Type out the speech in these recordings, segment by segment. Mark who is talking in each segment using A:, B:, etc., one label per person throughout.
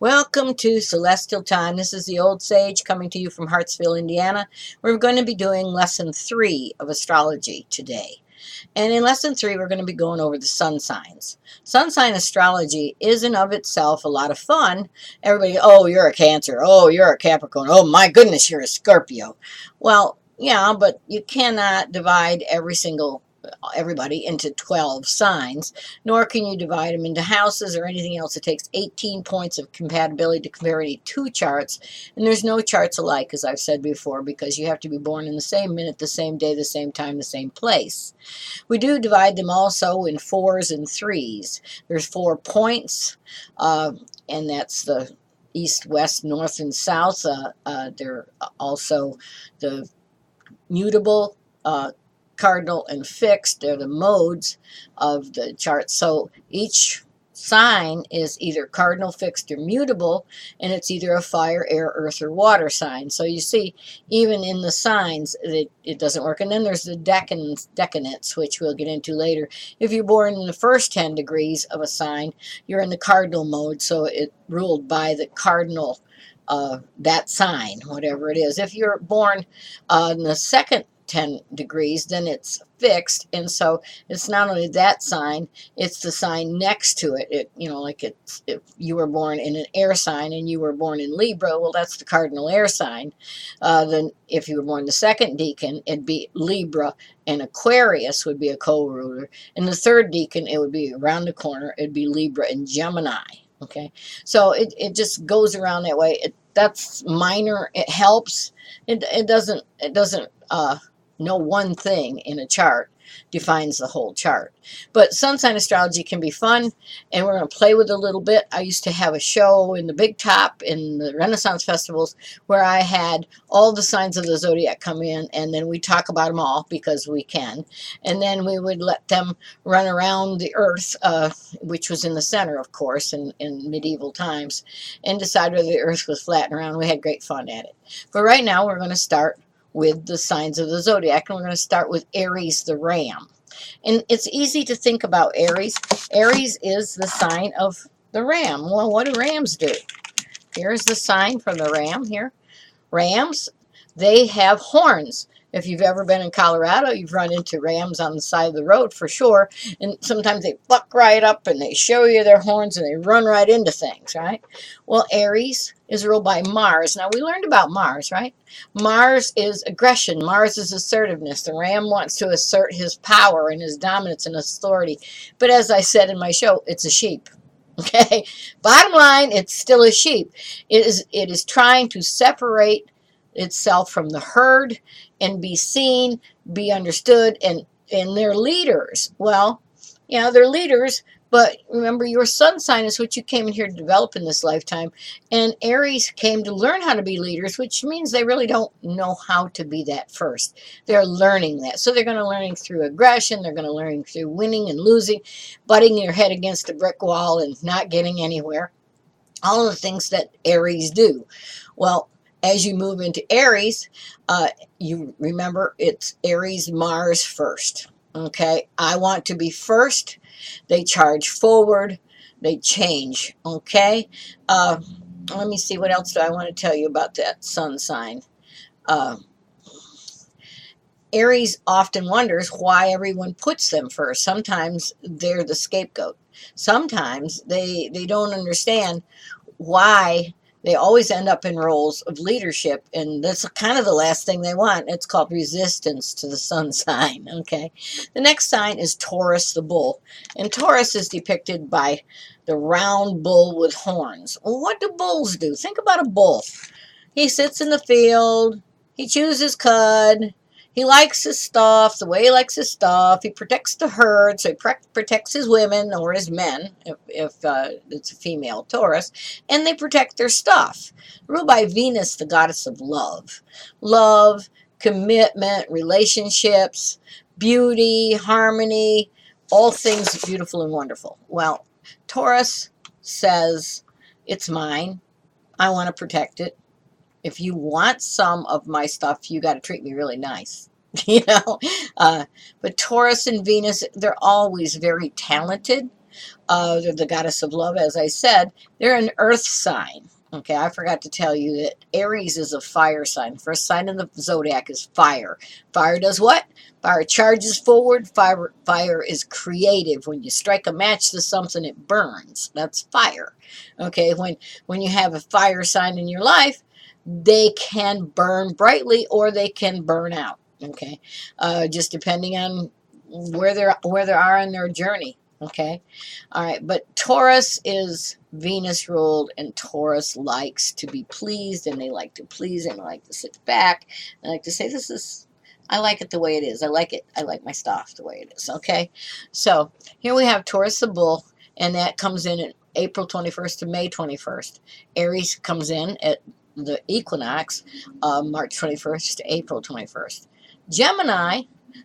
A: Welcome to Celestial Time. This is the Old Sage coming to you from Hartsville, Indiana. We're going to be doing lesson 3 of astrology today. And in lesson 3, we're going to be going over the sun signs. Sun sign astrology is in of itself a lot of fun. Everybody, oh, you're a Cancer. Oh, you're a Capricorn. Oh, my goodness, you're a Scorpio. Well, yeah, but you cannot divide everybody into 12 signs, nor can you divide them into houses or anything else. It takes 18 points of compatibility to compare any two charts, and there's no charts alike, as I've said before, because you have to be born in the same minute, the same day, the same time, the same place. We do divide them also in 4s and 3s. There's 4 points, and that's the east, west, north, and south. They're also the mutable, cardinal, and fixed. They're the modes of the chart. So each sign is either cardinal, fixed, or mutable, and it's either a fire, air, earth, or water sign. So you see, even in the signs, it doesn't work. And then there's the decanates, which we'll get into later. If you're born in the first 10 degrees of a sign, you're in the cardinal mode, so it's ruled by the cardinal, that sign, whatever it is. If you're born in the second 10 degrees, then it's fixed, and so it's not only that sign, it's the sign next to it. Like if you were born in an air sign and you were born in Libra, well, that's the cardinal air sign. Then if you were born the second decan, it'd be Libra, and Aquarius would be a co-ruler, and the third decan, it would be around the corner, it'd be Libra and Gemini. Okay, so it just goes around that way. That's minor. It helps. It doesn't no one thing in a chart defines the whole chart. But sun sign astrology can be fun, and we're going to play with it a little bit. I used to have a show in the Big Top in the Renaissance festivals where I had all the signs of the zodiac come in, and then we talk about them all because we can. And then we would let them run around the earth, which was in the center, of course, in medieval times, and decide whether the earth was flat and round. We had great fun at it. But right now we're going to start with the signs of the zodiac, and we're going to start with Aries the ram. And it's easy to think about Aries. Aries is the sign of the ram. Well, what do rams do? Here's the sign for the ram here. Rams, they have horns. If you've ever been in Colorado, you've run into rams on the side of the road for sure. And sometimes they buck right up and they show you their horns and they run right into things, right? Well, Aries is ruled by Mars. Now, we learned about Mars, right? Mars is aggression. Mars is assertiveness. The ram wants to assert his power and his dominance and authority. But as I said in my show, it's a sheep. Okay? Bottom line, it's still a sheep. It is trying to separate itself from the herd and be seen, be understood, and they're leaders. Well, yeah, they're leaders, but remember, your sun sign is what you came in here to develop in this lifetime, and Aries came to learn how to be leaders, which means they really don't know how to be that first. They're learning that. So they're going to learn through aggression, they're going to learn through winning and losing, butting your head against a brick wall and not getting anywhere. All of the things that Aries do. Well, as you move into Aries, you remember it's Aries, Mars first. Okay, I want to be first. They charge forward. They change. Okay, let me see, what else do I want to tell you about that sun sign? Aries often wonders why everyone puts them first. Sometimes they're the scapegoat. Sometimes they don't understand why they always end up in roles of leadership, and that's kind of the last thing they want. It's called resistance to the sun sign, okay? The next sign is Taurus the bull, and Taurus is depicted by the round bull with horns. Well, what do bulls do? Think about a bull. He sits in the field. He chews his cud. He likes his stuff the way he likes his stuff. He protects the herd, so he protects his women or his men, if it's a female Taurus, and they protect their stuff. Ruled by Venus, the goddess of love. Love, commitment, relationships, beauty, harmony, all things beautiful and wonderful. Well, Taurus says, it's mine. I want to protect it. If you want some of my stuff, you got to treat me really nice, you know. But Taurus and Venus, they're always very talented. They're the goddess of love, as I said. They're an earth sign. Okay, I forgot to tell you that Aries is a fire sign. The first sign in the zodiac is fire. Fire does what? Fire charges forward. Fire is creative. When you strike a match to something, it burns. That's fire. Okay, when you have a fire sign in your life, they can burn brightly or they can burn out. Okay, just depending on where they are in their journey. Okay, all right, but Taurus is Venus ruled, and Taurus likes to be pleased, and they like to please, and they like to sit back. They like to say, "This is, I like it the way it is. I like it. I like my stuff the way it is." Okay, so here we have Taurus the bull, and that comes in at April 21st to May 21st. Aries comes in at the equinox, March 21st to April 21st. Gemini,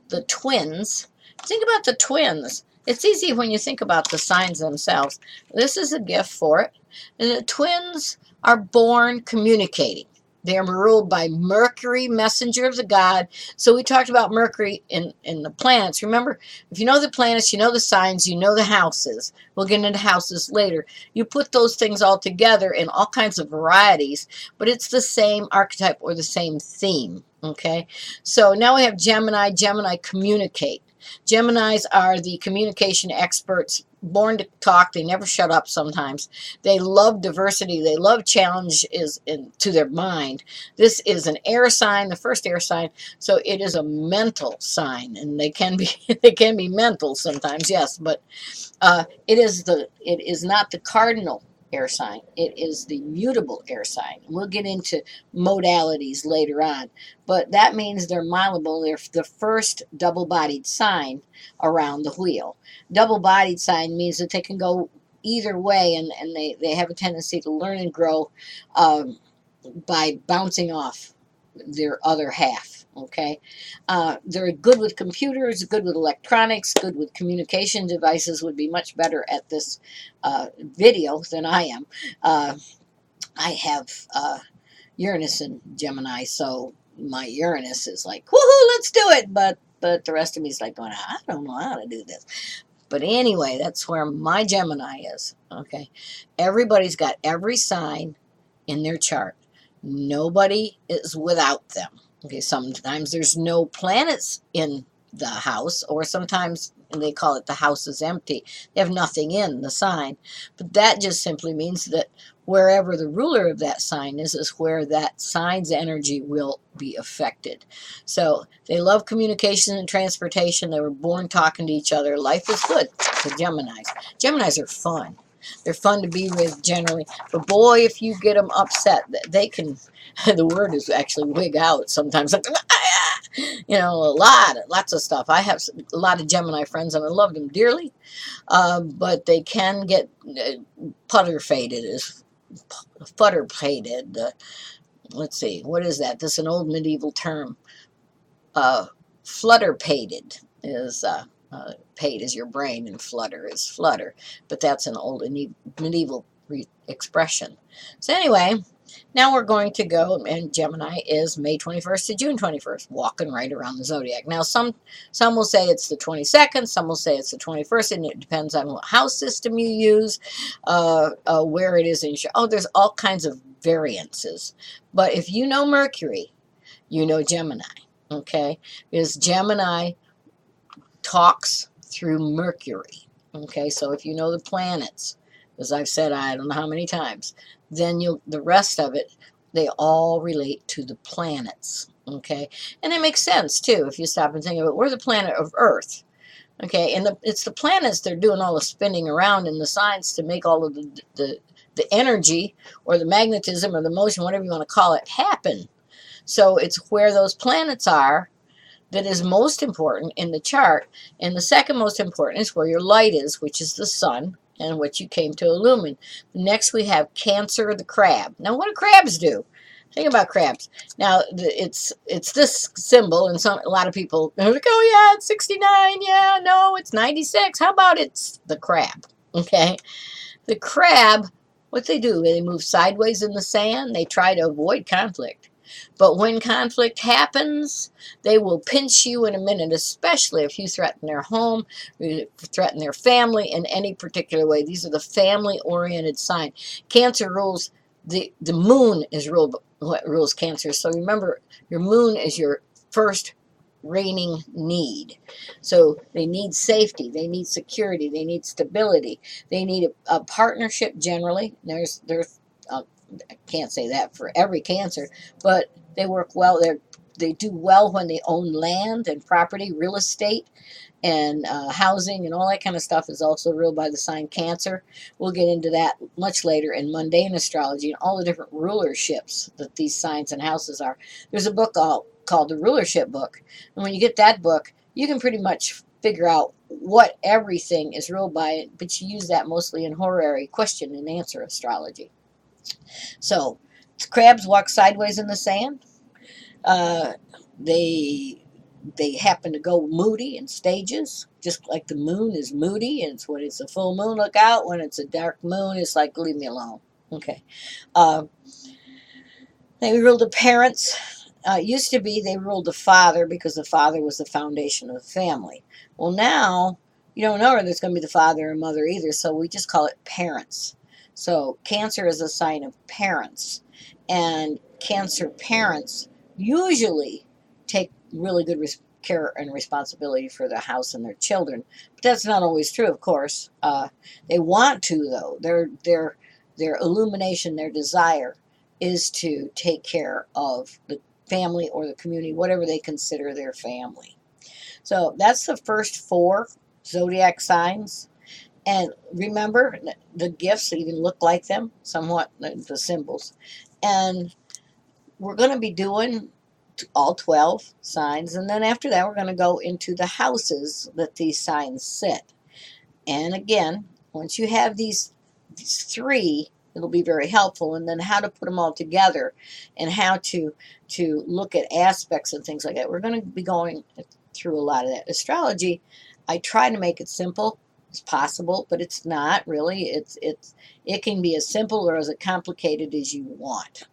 A: the twins. Think about the twins. It's easy when you think about the signs themselves. This is a gift for it. And the twins are born communicating. They are ruled by Mercury, messenger of the god. So we talked about Mercury in the planets. Remember, if you know the planets, you know the signs, you know the houses. We'll get into houses later. You put those things all together in all kinds of varieties, but it's the same archetype or the same theme. Okay, so now we have Gemini. Gemini communicate. Geminis are the communication experts, born to talk. They never shut up sometimes. They love diversity. They love challenge to their mind. This is an air sign, the first air sign, so it is a mental sign, and they can be they can be mental sometimes, yes, but it is not the cardinal air sign. It is the mutable air sign. We'll get into modalities later on, but that means they're malleable. They're the first double-bodied sign around the wheel. Double-bodied sign means that they can go either way, and they have a tendency to learn and grow by bouncing off their other half. Okay, they're good with computers, good with electronics, good with communication devices. Would be much better at this video than I am. I have Uranus in Gemini, so my Uranus is like, woohoo, let's do it. But the rest of me is like going, I don't know how to do this. But anyway, that's where my Gemini is. Okay, everybody's got every sign in their chart. Nobody is without them. Okay, sometimes there's no planets in the house, or sometimes they call it the house is empty. They have nothing in the sign. But that just simply means that wherever the ruler of that sign is where that sign's energy will be affected. So they love communication and transportation. They were born talking to each other. Life is good for Geminis. Geminis are fun. They're fun to be with generally. But boy, if you get them upset, they can, the word is actually wig out sometimes. You know, lots of stuff. I have a lot of Gemini friends and I love them dearly. But they can get putter faded. Let's see, what is that? This is an old medieval term. Flutter pated is... paid is your brain and flutter is flutter, but that's an old medieval expression. So anyway, now we're going to go, and Gemini is May 21st to June 21st, walking right around the zodiac. Now some will say it's the 22nd, some will say it's the 21st, and it depends on what house system you use, where it is in your, there's all kinds of variances. But if you know Mercury, you know Gemini, okay? Because Gemini talks through Mercury. Okay, so if you know the planets, as I've said I don't know how many times, then the rest of it, they all relate to the planets. Okay, and it makes sense too if you stop and think of it. We're the planet of Earth. Okay, and it's the planets that are doing all the spinning around in the signs to make all of the energy or the magnetism or the motion, whatever you want to call it, happen. So it's where those planets are that is most important in the chart, and the second most important is where your light is, which is the sun, and what you came to illumine. Next we have Cancer, the crab. Now what do crabs do? Think about crabs. Now it's this symbol, and a lot of people are like, oh yeah, it's 69, yeah, no, it's 96. How about it's the crab? Okay, the crab, what they do, they move sideways in the sand. They try to avoid conflict. But when conflict happens, they will pinch you in a minute, especially if you threaten their home, you threaten their family in any particular way. These are the family-oriented sign. Cancer rules, the moon is ruled, what rules Cancer. So remember, your moon is your first reigning need. So they need safety, they need security, they need stability, they need a partnership generally. There's I can't say that for every Cancer, but they work well. They do well when they own land and property, real estate, and housing, and all that kind of stuff is also ruled by the sign Cancer. We'll get into that much later in mundane astrology and all the different rulerships that these signs and houses are. There's a book called the Rulership Book, and when you get that book, you can pretty much figure out what everything is ruled by, but you use that mostly in horary question and answer astrology. So, crabs walk sideways in the sand. Uh, they happen to go moody in stages, just like the moon is moody. And it's when it's a full moon, look out. When it's a dark moon, it's like, leave me alone. Okay. Uh, they ruled the parents. Used to be they ruled the father because the father was the foundation of the family. Well, now you don't know whether it's going to be the father or mother either, so we just call it parents. So Cancer is a sign of parents, and Cancer parents usually take really good care and responsibility for their house and their children. But that's not always true, of course. They want to, though. Their illumination, their desire is to take care of the family or the community, whatever they consider their family. So that's the first 4 zodiac signs. And remember, the gifts even look like them, somewhat, the symbols. And we're going to be doing all 12 signs. And then after that, we're going to go into the houses that these signs sit. And again, once you have these 3, it'll be very helpful. And then how to put them all together and how to look at aspects and things like that. We're going to be going through a lot of that. Astrology, I try to make it simple as possible, but it's not really. It can be as simple or as complicated as you want.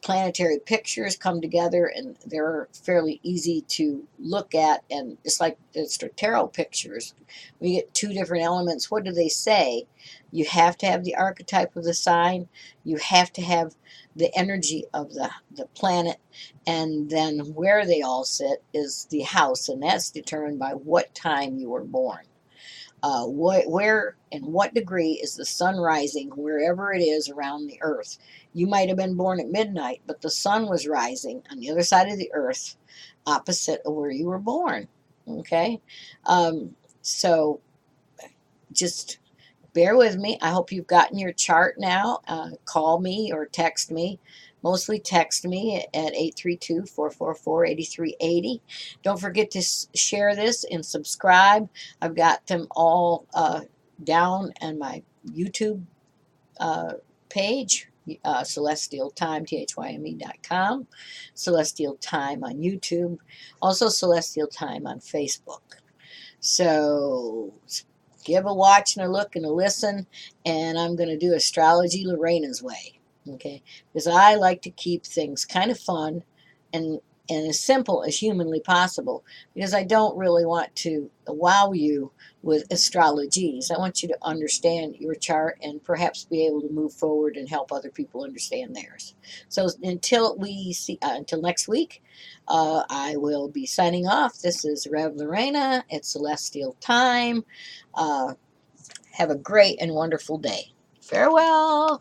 A: Planetary pictures come together and they're fairly easy to look at, and it's like it's tarot pictures. We get 2 different elements. What do they say? You have to have the archetype of the sign, you have to have the energy of the planet, and then where they all sit is the house, and that's determined by what time you were born. Where and what degree is the sun rising wherever it is around the earth. You might have been born at midnight, but the sun was rising on the other side of the earth opposite of where you were born. Okay? So just bear with me. I hope you've gotten your chart now. Call me or text me. Mostly text me at 832-444-8380. Don't forget to share this and subscribe. I've got them all down on my YouTube page, Celestial Time, THYME.com, Celestial Time on YouTube, also Celestial Time on Facebook. So give a watch and a look and a listen, and I'm going to do Astrology Lorena's way, okay? Because I like to keep things kind of fun and as simple as humanly possible, because I don't really want to wow you with astrologies. I want you to understand your chart and perhaps be able to move forward and help other people understand theirs. So until next week, I will be signing off. This is Rev Lorena at Celestial Time. Have a great and wonderful day. Farewell.